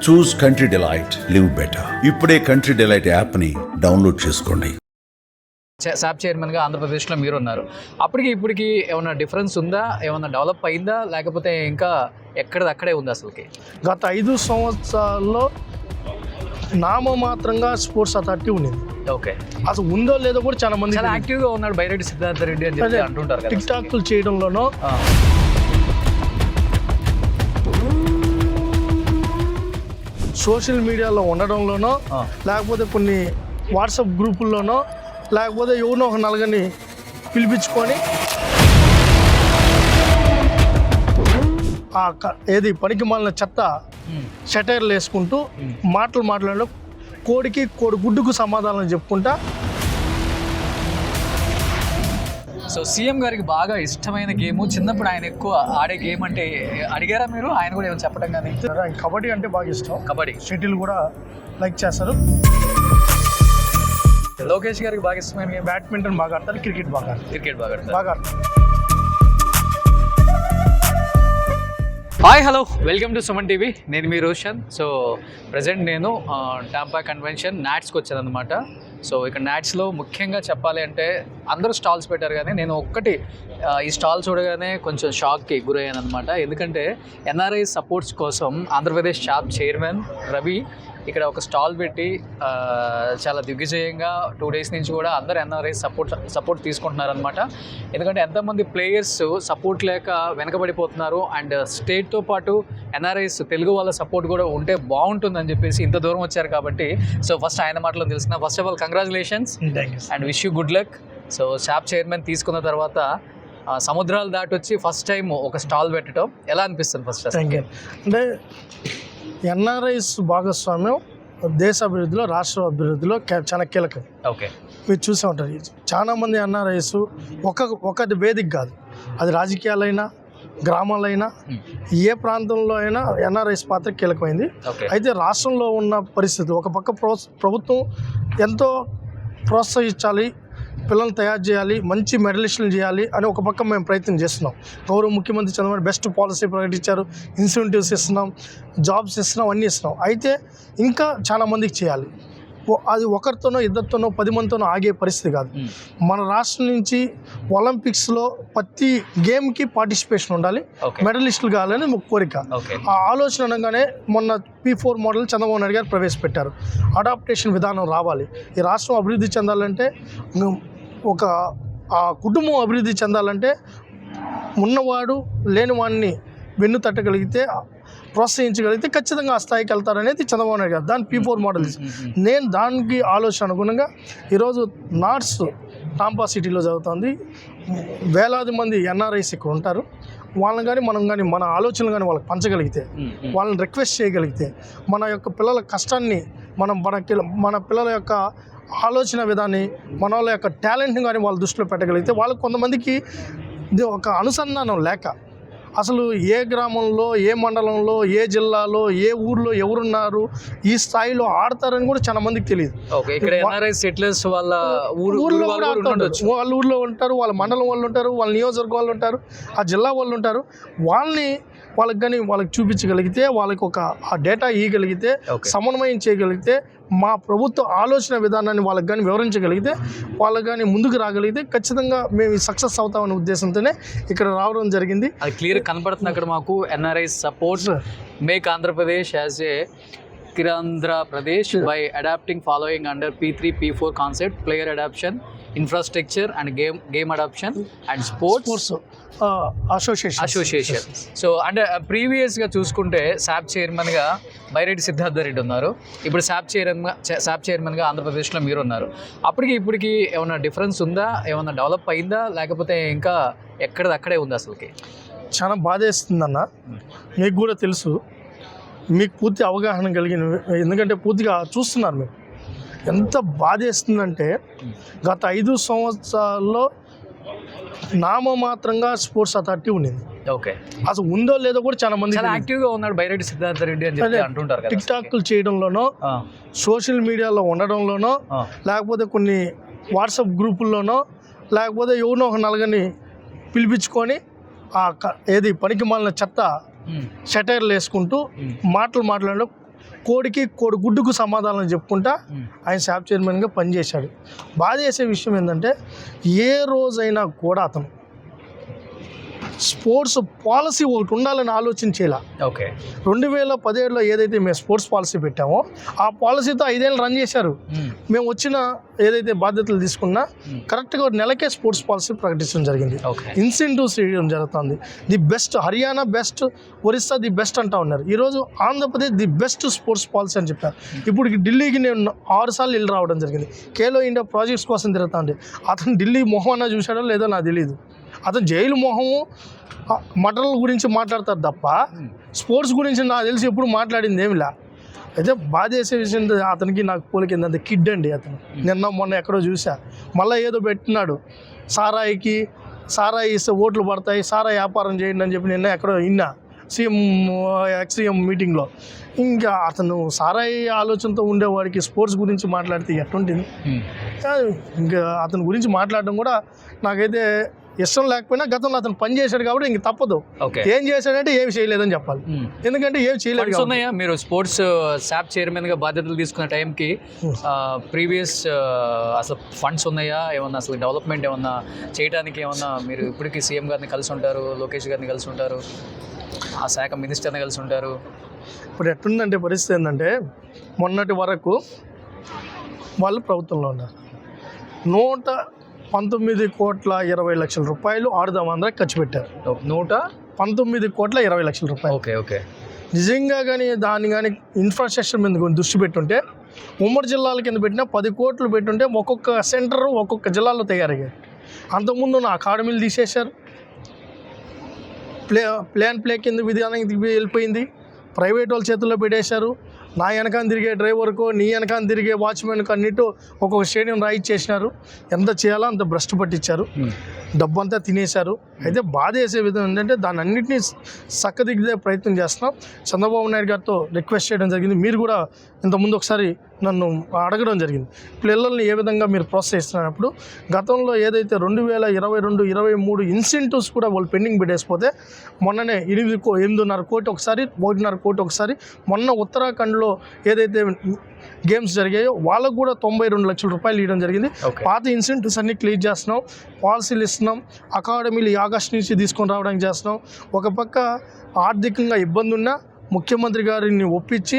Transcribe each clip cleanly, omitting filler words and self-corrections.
చూస్ country delight, live better. ఇప్పుడే country delight యాప్ని download చేసుకోండి. శాప్ చైర్మన్గా ఆంధ్రప్రదేశ్లో మీరు ఉన్నారు. అప్పటికి ఇప్పటికి ఏమైనా డిఫరెన్స్ ఉందా? ఏమైనా డెవలప్ అయిందా? లేకపోతే ఇంకా ఎక్కడదక్కడే ఉందా అసలుకి? గత 5 సంవత్సరాల్లో నామమాత్రంగా స్పోర్ట్స్ అథారిటీ ఉండేది. ఓకే, అసలు ఉందో లేదో కూడా చాలా మంది చాలా యాక్టివ్గా ఉన్నాడు బైరెడ్డి సిద్ధార్థ రెడ్డి అని చెప్పి అంటుంటారు కదా. టిక్ టాక్లు చేయడంలోనో సోషల్ మీడియాలో ఉండడంలోనో లేకపోతే కొన్ని వాట్సాప్ గ్రూపుల్లోనో లేకపోతే ఎవరినో ఒక నలుగురిని పిలిపించుకొని ఏది పనికి మాలిన చెత్త షటైర్లు వేసుకుంటూ మాట్లాడడం, కోడి గుడ్డుకు సమాధానం చెప్పుకుంటా. సో సీఎం గారికి బాగా ఇష్టమైన గేమ్, చిన్నప్పుడు ఆయన ఎక్కువ ఆడే గేమ్ అంటే అడిగారా మీరు? ఆయన కూడా ఏమైనా చెప్పడం కానీ? కబడ్డీ అంటే బాగా ఇష్టం. కబడ్డీ, షటిల్ కూడా లైక్ చేస్తారు. లోకేష్ గారికి బాగా ఇష్టమైన గేమ్ బ్యాడ్మింటన్ బాగా ఆడతారు, క్రికెట్ బాగా ఆడతారు. Hi, hello, welcome to Suman TV. నేను మీ రోషన్. సో ప్రజెంట్ నేను టాంపా కన్వెన్షన్ నాట్స్కి వచ్చాను అనమాట. సో ఇక్కడ నాట్స్లో ముఖ్యంగా చెప్పాలి అంటే అందరూ స్టాల్స్ పెట్టారు, కానీ నేను ఒక్కటి ఈ స్టాల్ చూడగానే కొంచెం షాక్కి గురయ్యాను అనమాట. ఎందుకంటే ఎన్ఆర్ఐ సపోర్ట్స్ కోసం ఆంధ్రప్రదేశ్ షాప్ చైర్మన్ రవి ఇక్కడ ఒక స్టాల్ పెట్టి చాలా దిగ్విజయంగా 2 days నుంచి కూడా అందరు ఎన్ఆర్ఐ సపోర్ట్ తీసుకుంటున్నారనమాట. ఎందుకంటే ఎంతమంది ప్లేయర్స్ సపోర్ట్ లేక వెనకబడిపోతున్నారు, అండ్ స్టేట్తో పాటు ఎన్ఆర్ఐస్ తెలుగు వాళ్ళ సపోర్ట్ కూడా ఉంటే బాగుంటుందని చెప్పేసి ఇంత దూరం వచ్చారు కాబట్టి. సో ఫస్ట్ ఆయన మాటలో తెలిసిన, first of all congratulations and wish you good luck. So shop chairman తీసుకున్న తర్వాత సముద్రాలు దాటి వచ్చి ఫస్ట్ టైం ఒక స్టాల్ పెట్టడం ఎలా అనిపిస్తుంది? ఫస్ట్ అంటే ఎన్ఆర్ఐస్ భాగస్వామ్యం దేశ అభివృద్ధిలో, రాష్ట్ర అభివృద్ధిలో చాలా కీలకం. ఓకే, మీరు చూసే ఉంటారు చాలామంది ఎన్ఆర్ఐస్ ఒకటి వేదిక కాదు, అది రాజకీయాలైనా గ్రామాలైనా ఏ ప్రాంతంలో అయినా ఎన్ఆర్ఐస్ పాత్ర కీలకమైంది. అయితే రాష్ట్రంలో ఉన్న పరిస్థితి, ఒక పక్క ప్రభుత్వం ఎంతో ప్రోత్సహించాలి, పిల్లల్ని తయారు చేయాలి, మంచి మెడలిస్టులు చేయాలి అని ఒక పక్క మేము ప్రయత్నం చేస్తున్నాం. గౌరవ ముఖ్యమంత్రి చంద్రబాబు బెస్ట్ పాలసీ ప్రకటించారు, ఇన్సెంటివ్స్ ఇస్తున్నాం, జాబ్స్ ఇస్తున్నాం, అన్నీ ఇస్తున్నాం. అయితే ఇంకా చాలా మందికి చేయాలి. అది ఒకరితోనో ఇద్దరితోనో 10 మందితోనో ఆగే పరిస్థితి కాదు. మన రాష్ట్రం నుంచి ఒలింపిక్స్లో ప్రతి గేమ్కి పార్టిసిపేషన్ ఉండాలి, మెడలిస్టులు కావాలని ఒక కోరిక. ఆ ఆలోచన అనగానే మొన్న P4 మోడల్ చంద్రబాబు నాయుడు గారు ప్రవేశపెట్టారు. అడాప్టేషన్ విధానం రావాలి. ఈ రాష్ట్రం అభివృద్ధి చెందాలంటే, ఒక కుటుంబం అభివృద్ధి చెందాలంటే ఉన్నవాడు లేనివాడిని వెన్ను తట్టగలిగితే, ప్రోత్సహించగలిగితే ఖచ్చితంగా ఆ స్థాయికి వెళ్తారనేది చంద్రబాబు నాయుడు గారు దాని P4 మోడల్. నేను దానికి ఆలోచన అనుగుణంగా ఈరోజు నాట్స్ టాంపా సిటీలో జరుగుతుంది. వేలాది మంది ఎన్ఆర్ఐస్ ఇక్కడ ఉంటారు. వాళ్ళని కానీ మనం కానీ మన ఆలోచనలు కానీ వాళ్ళకి పంచగలిగితే, వాళ్ళని రిక్వెస్ట్ చేయగలిగితే, మన యొక్క పిల్లల కష్టాన్ని మన పిల్లల యొక్క ఆలోచన విధాన్ని, మన వాళ్ళ యొక్క టాలెంట్ని కానీ వాళ్ళ దృష్టిలో పెట్టగలిగితే, వాళ్ళకి కొంతమందికి ఇది ఒక అనుసంధానం లేక, అసలు ఏ గ్రామంలో, ఏ మండలంలో, ఏ జిల్లాలో, ఏ ఊర్లో ఎవరున్నారు, ఈ స్థాయిలో ఆడతారని కూడా చాలా మందికి తెలియదు. ఊర్లో కూడా ఆడుతుండొచ్చు, వాళ్ళ ఊర్లో ఉంటారు, వాళ్ళ మండలం వాళ్ళు ఉంటారు, వాళ్ళ నియోజకవర్గం వాళ్ళు ఉంటారు, ఆ జిల్లా వాళ్ళు ఉంటారు. వాళ్ళకి చూపించగలిగితే, వాళ్ళకి ఆ డేటా ఇవ్వగలిగితే, సమన్వయం చేయగలిగితే, మా ప్రభుత్వ ఆలోచన విధానాన్ని వాళ్ళకి కానీ వివరించగలిగితే, వాళ్ళకి కానీ ముందుకు రాగలిగితే ఖచ్చితంగా మేము సక్సెస్ అవుతామనే ఉద్దేశంతోనే ఇక్కడ రావడం జరిగింది. అది క్లియర్ కనపడుతుంది అక్కడ మాకు. NRI supports make Andhra Pradesh as a Pradesh by adapting following under P3 P4 concept: player adoption, infrastructure and game adoption and sports association. So అంటే ప్రీవియస్గా చూసుకుంటే శాప్ చైర్మన్గా బైరెడ్డి సిద్ధార్థ రెడ్డి ఉన్నారు, ఇప్పుడు శాప్ చైర్మన్గా ఆంధ్రప్రదేశ్లో మీరు ఉన్నారు. అప్పటికి ఇప్పటికి ఏమైనా డిఫరెన్స్ ఉందా? ఏమైనా డెవలప్ అయిందా? లేకపోతే ఇంకా ఎక్కడదక్కడే ఉందా అసలుకి? చాలా బాధేస్తుందన్న. మీకు కూడా తెలుసు, మీకు పూర్తి అవగాహన కలిగిన, ఎందుకంటే పూర్తిగా చూస్తున్నారు మీరు. ఎంత బాధేస్తుందంటే గత 5 సంవత్సరాల్లో నామమాత్రంగా స్పోర్ట్స్ అథారిటీ ఉండేది. ఓకే, అసలు ఉందో లేదో కూడా చాలా మంది యాక్టివ్గా ఉన్నాడు బైరెడ్డి సిద్ధార్థ రెడ్డి అని చెప్పి అంటుంటారు కదా. టిక్ టాక్లు చేయడంలోనో సోషల్ మీడియాలో ఉండడంలోనో లేకపోతే కొన్ని వాట్సాప్ గ్రూపుల్లోనో లేకపోతే ఎవరినో ఒక నలుగురిని పిలిపించుకొని ఏది పనికి మాలిన చెత్త షటైర్లు వేసుకుంటూ మాట్లాడడం, కోడికి గుడ్డుకు సమాధానం చెప్పుకుంటా ఆయన శాప్ చైర్మన్గా పనిచేశాడు. బాధ చేసే విషయం ఏంటంటే ఏ రోజైనా కూడా అతను స్పోర్ట్స్ పాలసీ ఒకటి ఉండాలని ఆలోచించేలా. ఓకే. 2017లో ఏదైతే మేము స్పోర్ట్స్ పాలసీ పెట్టామో ఆ పాలసీతో 5 ఏళ్ళు రన్ చేశారు. మేము వచ్చిన ఏదైతే బాధ్యతలు తీసుకున్నా కరెక్ట్గా నెలకే స్పోర్ట్స్ పాలసీ ప్రకటించడం జరిగింది. ఇన్సెంటివ్స్ ఇవ్వడం జరుగుతుంది. The best Haryana best, Orissa the best అంటా ఉన్నారు. ఈరోజు Andhra Pradesh the best sports policy అని చెప్పారు. ఇప్పుడు ఢిల్లీకి నేను 6 సార్లు వెళ్ళి రావడం జరిగింది. ఖేలో ఇండియా ప్రాజెక్ట్స్ కోసం తిరుగుతుంది. అతను ఢిల్లీ మొహం అన్నా చూశాడో లేదో నాకు తెలియదు. అతను జైలు మొహము మటన్ల గురించి మాట్లాడతారు తప్ప స్పోర్ట్స్ గురించి నాకు తెలిసి ఎప్పుడు మాట్లాడింది ఏమిలా. అయితే బాధ చేసే విషయం అతనికి నాకు పోలికిందంటే కిడ్ అండి అతను. మొన్న ఎక్కడో చూసా మళ్ళీ ఏదో పెట్టినాడు సారాయి ఇస్తే ఓట్లు పడతాయి, సారాయి వ్యాపారం చేయండి అని చెప్పి నిన్న ఎక్కడో విన్నా ఎక్స్సీఎం మీటింగ్లో. ఇంకా అతను సారాయి ఆలోచనతో ఉండేవాడికి స్పోర్ట్స్ గురించి మాట్లాడితే ఎట్టుంటుంది. ఇంకా అతని గురించి మాట్లాడడం కూడా నాకైతే ఇష్టం లేకపోయినా గతంలో అతను పని చేశాడు కాబట్టి ఇంక తప్పదు. ఏం చేశాడంటే ఏమి చేయలేదని చెప్పాలి. ఎందుకంటే ఏమి చేయలేదు. ఉన్నాయా మీరు స్పోర్ట్స్ శాప్ చైర్మన్గా బాధ్యతలు తీసుకున్న టైంకి ప్రీవియస్ అసలు ఫండ్స్ ఉన్నాయా, ఏమన్నా అసలు డెవలప్మెంట్ ఏమన్నా చేయడానికి ఏమన్నా? మీరు ఇప్పటికీ సీఎం గారిని కలిసి ఉంటారు, లోకేష్ గారిని కలిసి ఉంటారు, ఆ శాఖ మినిస్టర్ని కలిసి ఉంటారు. ఇప్పుడు ఎట్లుందంటే పరిస్థితి ఏంటంటే మొన్నటి వరకు వాళ్ళు ప్రభుత్వంలో ఉన్నారు. 119,20,00,000 రూపాయలు ఆడుదామందరూ ఖర్చు పెట్టారు. 119,20,00,000 రూపాయలు. ఓకే. నిజంగా కానీ దాన్ని కానీ ఇన్ఫ్రాస్ట్రక్చర్ మీద దృష్టి పెట్టుంటే ఉమ్మడి జిల్లాల కింద పెట్టినా 10 కోట్లు పెట్టుంటే ఒక్కొక్క సెంటర్ ఒక్కొక్క జిల్లాలో తయారయ్యాయి. అంతకుముందు నా అకాడమీలు తీసేశారు. ప్లే కింద విధానానికి వెళ్ళిపోయింది. ప్రైవేట్ వాళ్ళ చేతుల్లో పెట్టేశారు. నా వెనకాల తిరిగే డ్రైవర్కో నీ వెనకాల తిరిగే వాచ్మెన్కి అన్నిటి ఒక్కొక్క స్టేడియం రాయిచ్చేసినారు. ఎంత చేయాలో అంత భ్రష్టు పట్టించారు. డబ్బంతా తినేశారు. అయితే బాధ వేసే విధం ఏంటంటే దాన్ని అన్నింటినీ చక్కదిద్దే ప్రయత్నం చేస్తున్నాం. చంద్రబాబు నాయుడు గారితో రిక్వెస్ట్ చేయడం జరిగింది. మీరు కూడా ఇంతకుముందు ఒకసారి నన్ను అడగడం జరిగింది, పిల్లల్ని ఏ విధంగా మీరు ప్రోత్సహిస్తున్నప్పుడు. గతంలో ఏదైతే 2022-23 ఇన్సెంటివ్స్ కూడా వాళ్ళు పెండింగ్ పెట్టేసిపోతే మొన్ననే 8.5 కోటి ఒకసారి, 1.5 కోటి ఒకసారి, మొన్న ఉత్తరాఖండ్లో ఏదైతే గేమ్స్ జరిగాయో వాళ్ళకు కూడా 92 లక్షల రూపాయలు ఇవ్వడం జరిగింది. పాత ఇన్సెంటివ్స్ అన్ని క్లియర్ చేస్తున్నాం, పాలసీలు ఇస్తున్నాం, అకాడమీలు ఆగస్టు నుంచి తీసుకొని రావడానికి చేస్తున్నాం. ఒక పక్క ఆర్థికంగా ఇబ్బంది ఉన్నా ముఖ్యమంత్రి గారిని ఒప్పించి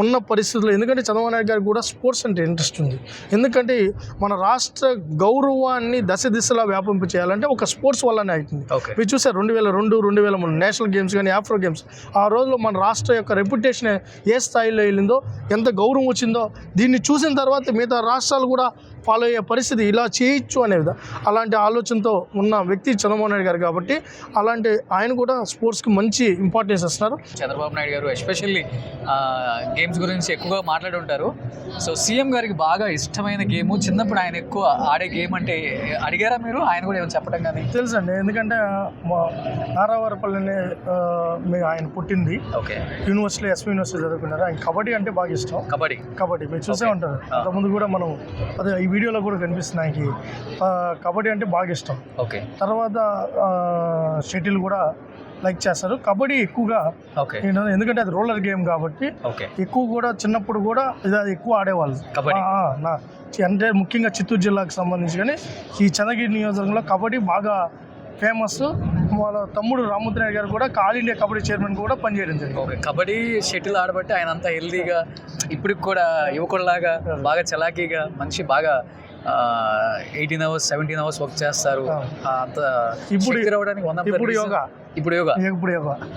ఉన్న పరిస్థితుల్లో, ఎందుకంటే చంద్రబాబు నాయుడు గారికి కూడా స్పోర్ట్స్ అంటే ఇంట్రెస్ట్ ఉంది. ఎందుకంటే మన రాష్ట్ర గౌరవాన్ని దశ వ్యాపింప చేయాలంటే ఒక స్పోర్ట్స్ వల్లనే అవుతుంది. మీరు చూసారు 2002-2003 నేషనల్ గేమ్స్ కానీ ఆఫ్రో గేమ్స్, ఆ రోజుల్లో మన రాష్ట్ర యొక్క రెప్యుటేషన్ ఏ స్థాయిలో వెళ్ళిందో, ఎంత గౌరవం వచ్చిందో, దీన్ని చూసిన తర్వాత మిగతా రాష్ట్రాలు కూడా ఫాలో అయ్యే పరిస్థితి ఇలా చేయొచ్చు అనేది అలాంటి ఆలోచనతో ఉన్న వ్యక్తి చంద్రబాబు నాయుడు గారు. కాబట్టి అలాంటి ఆయన కూడా స్పోర్ట్స్కి మంచి ఇంపార్టెన్స్ ఇస్తున్నారు. చంద్రబాబు నాయుడు గారు ఎస్పెషల్లీ గేమ్స్ గురించి ఎక్కువగా మాట్లాడి ఉంటారు. సో సీఎం గారికి బాగా ఇష్టమైన గేమ్, చిన్నప్పుడు ఆయన ఎక్కువ ఆడే గేమ్ అంటే అడిగారా మీరు? ఆయన కూడా ఏమైనా చెప్పడం కానీ? తెలుసండి, ఎందుకంటే నారావారపల్లిని ఆయన పుట్టింది. యూనివర్సిటీ ఎస్వి యూనివర్సిటీ చదువుకున్నారు. ఆయన కబడ్డీ అంటే బాగా ఇష్టం. కబడ్డీ మీరు చూసే ఉంటారు. అంతకుముందు కూడా మనం అదే ఈ వీడియోలో కూడా కనిపిస్తుంది. ఆయనకి కబడ్డీ అంటే బాగా ఇష్టం. తర్వాత షటిల్ కూడా లైక్ చేస్తారు. కబడ్డీ ఎక్కువగా, ఎందుకంటే అది రోలర్ గేమ్ కాబట్టి ఎక్కువ కూడా చిన్నప్పుడు కూడా ఇది ఎక్కువ ఆడేవాళ్ళు. అంటే ముఖ్యంగా చిత్తూరు జిల్లాకు సంబంధించి కానీ ఈ చంద్రగిరి నియోజకవర్గంలో కబడ్డీ బాగా ఫేమస్. వాళ్ళ తమ్ముడు రామ్మూర్తి గారు కూడా ఆల్ ఇండియా కబడ్డీ చైర్మన్ కూడా పనిచేయడం జరిగింది. కబడ్డీ షటిల్ ఆడబట్టి ఆయన అంతా హెల్దీగా, ఇప్పటికి కూడా యువకుడిలాగా బాగా చలాకీగా, మనిషి బాగా 18 hours 17 hours వర్క్ చేస్తారు. అంత ఇప్పుడు యోగా.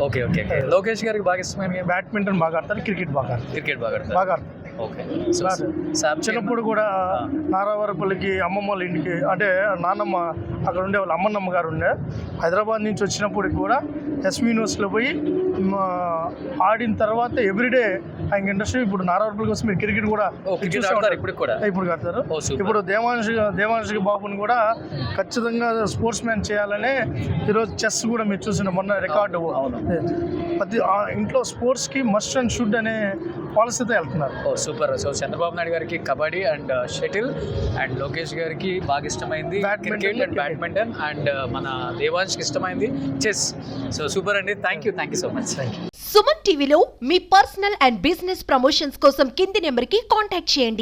ఓకే. లోకేష్ గారికి బాగా ఇష్టమైన బ్యాడ్మింటన్ బాగా ఆడతారు, క్రికెట్ బాగా ఆడతారు. చిన్నప్పుడు కూడా నారావారపల్లికి అమ్మమ్మ వాళ్ళ ఇంటికి, అంటే నాన్నమ్మ అక్కడ ఉండే వాళ్ళ అమ్మన్నమ్మ గారు ఉండే, హైదరాబాద్ నుంచి వచ్చినప్పటికి కూడా ఎస్వి యూనివర్సిటీలో పోయి ఆడిన తర్వాత ఎవ్రీడే ఆయన ఇండస్ట్రీ. ఇప్పుడు నారావారపల్లి కోసం మీరు క్రికెట్ కూడా ఇప్పుడు కడతారు. ఇప్పుడు దేవాంశి బాబుని కూడా ఖచ్చితంగా స్పోర్ట్స్ మ్యాన్ చేయాలనే ఈరోజు చెస్ కూడా మీరు చూసిన మొన్న రికార్డు ప్రతి ఇంట్లో స్పోర్ట్స్కి మస్ట్ అండ్ షుడ్ అనే పాలసీతో వెళ్తున్నారు. ఓ సూపర్. సో చంద్రబాబు నాయుడు గారికి kabaddi and shuttle, and Lokesh గారికి బాగా ఇష్టమైంది క్రికెట్ అండ్ బ్యాడ్మింటన్, అండ్ మన దేవాంష్కి ఇష్టమైంది చెస్. సో సూపర్ అండి, thank you so much. Suman టీవీలో మీ పర్సనల్ అండ్ బిజినెస్ ప్రమోషన్స్ కోసం కింది నెంబర్కి కాంటాక్ట్ చేయండి.